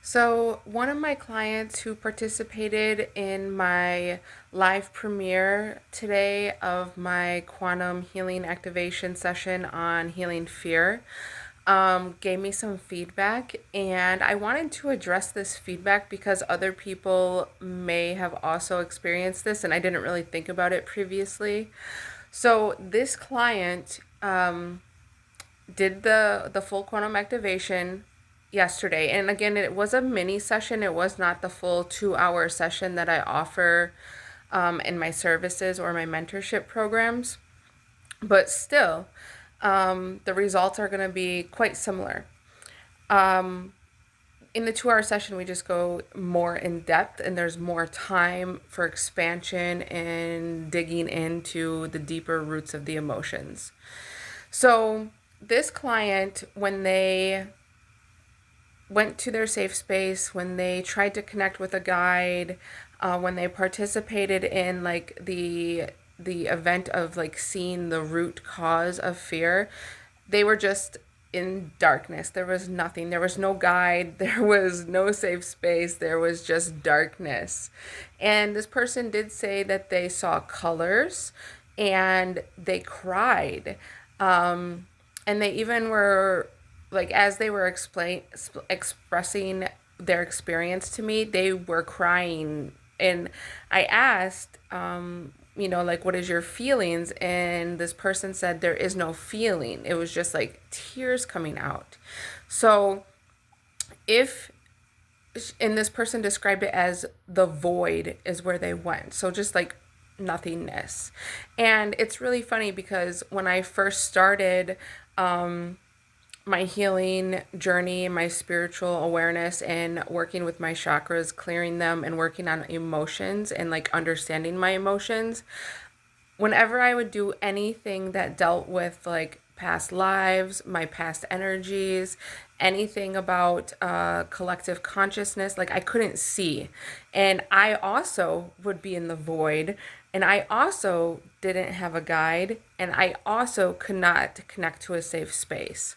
So, one of my clients who participated in my live premiere today of my quantum healing activation session on healing fear gave me some feedback, and I wanted to address this feedback because other people may have also experienced this, and I didn't really think about it previously. So, this client did the full quantum activation yesterday. And again, it was a mini session. It was not the full 2 hour session that I offer in my services or my mentorship programs. But still, the results are going to be quite similar. Um, in the 2 hour session, we just go more in depth and there's more time for expansion and digging into the deeper roots of the emotions. So, this client, when they went to their safe space, when they tried to connect with a guide, when they participated in like the event of like seeing the root cause of fear, they were just in darkness. There was nothing. There was no guide. There was no safe space. There was just darkness. And this person did say that they saw colors and they cried. And they even were like, as they were expressing their experience to me, they were crying. And I asked, like, what is your feelings? And this person said there is no feeling. It was just like tears coming out. So if and this person described it as the void is where they went. So just like nothingness. And it's really funny because when I first started my healing journey, my spiritual awareness, and working with my chakras, clearing them, and working on emotions and like understanding my emotions, whenever I would do anything that dealt with like past lives, my past energies, anything about collective consciousness, like I couldn't see. And I also would be in the void, and I also didn't have a guide, and I also could not connect to a safe space.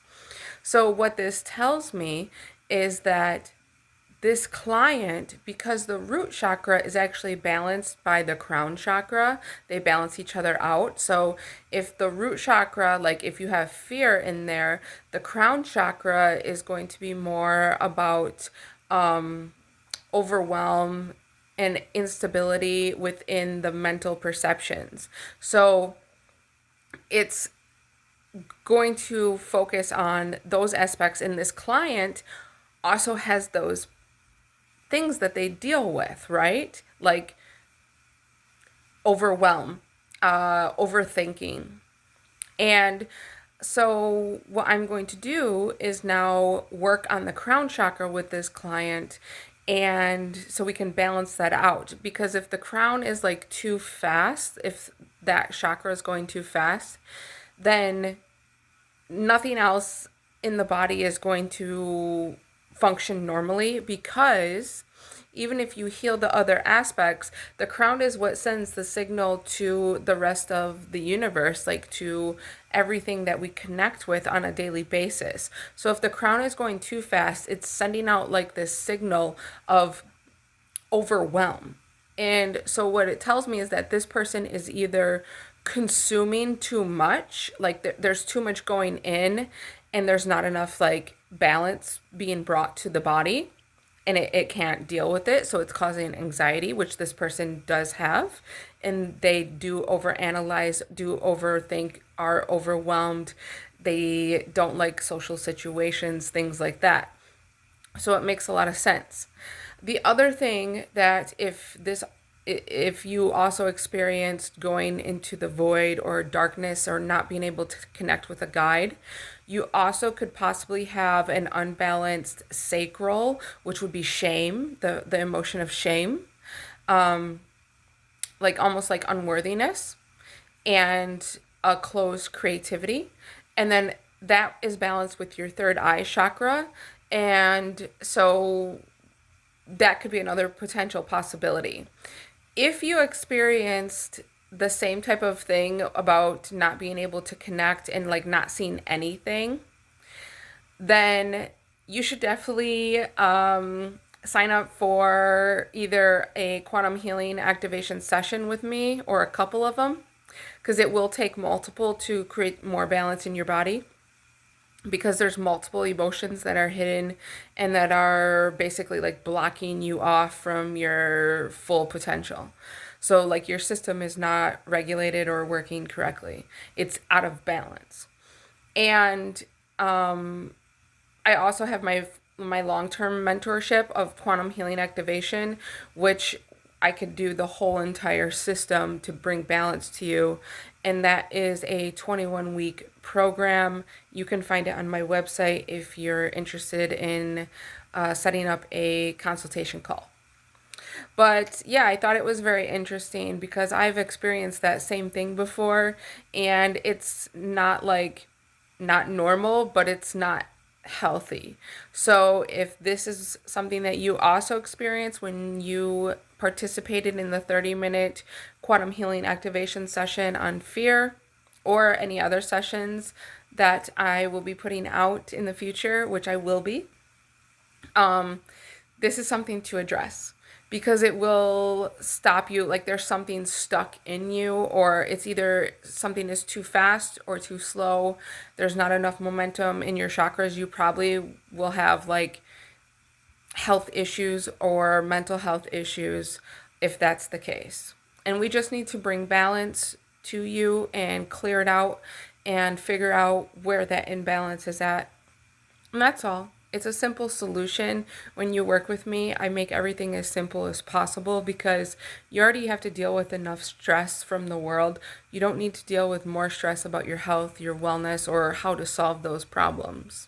So, what this tells me is that this client, because the root chakra is actually balanced by the crown chakra, they balance each other out. So if the root chakra, like if you have fear in there, the crown chakra is going to be more about overwhelm and instability within the mental perceptions. So it's going to focus on those aspects, and this client also has those things that they deal with, right? Like overwhelm, overthinking. And so, what I'm going to do is now work on the crown chakra with this client. And so we can balance that out. Because if the crown is like too fast, if that chakra is going too fast, then nothing else in the body is going to function normally, because even if you heal the other aspects, the crown is what sends the signal to the rest of the universe, like to everything that we connect with on a daily basis. So if the crown is going too fast, it's sending out like this signal of overwhelm. And so what it tells me is that this person is either consuming too much, like there's too much going in and there's not enough like balance being brought to the body, and it can't deal with it, so it's causing anxiety, which this person does have, and they do overanalyze, do overthink, are overwhelmed, they don't like social situations, things like that. So it makes a lot of sense. The other thing that if you also experienced going into the void or darkness or not being able to connect with a guide, you also could possibly have an unbalanced sacral, which would be shame, the emotion of shame, like almost like unworthiness, and a closed creativity. And then that is balanced with your third eye chakra. And so that could be another potential possibility. If you experienced the same type of thing about not being able to connect and like not seeing anything, then you should definitely sign up for either a quantum healing activation session with me or a couple of them, because it will take multiple to create more balance in your body, because there's multiple emotions that are hidden and that are basically like blocking you off from your full potential. So like your system is not regulated or working correctly. It's out of balance. And I also have my long-term mentorship of quantum healing activation, which I could do the whole entire system to bring balance to you. And that is a 21-week program. You can find it on my website if you're interested in setting up a consultation call. But yeah, I thought it was very interesting because I've experienced that same thing before, and it's not like not normal, but it's not healthy. So if this is something that you also experience when you participated in the 30-minute quantum healing activation session on fear, or any other sessions that I will be putting out in the future, which I will be, this is something to address, because it will stop you. Like there's something stuck in you, or it's either something is too fast or too slow. There's not enough momentum in your chakras. You probably will have like health issues or mental health issues if that's the case. And we just need to bring balance to you and clear it out and figure out where that imbalance is at. And that's all. It's a simple solution. When you work with me, I make everything as simple as possible, because you already have to deal with enough stress from the world. You don't need to deal with more stress about your health, your wellness, or how to solve those problems.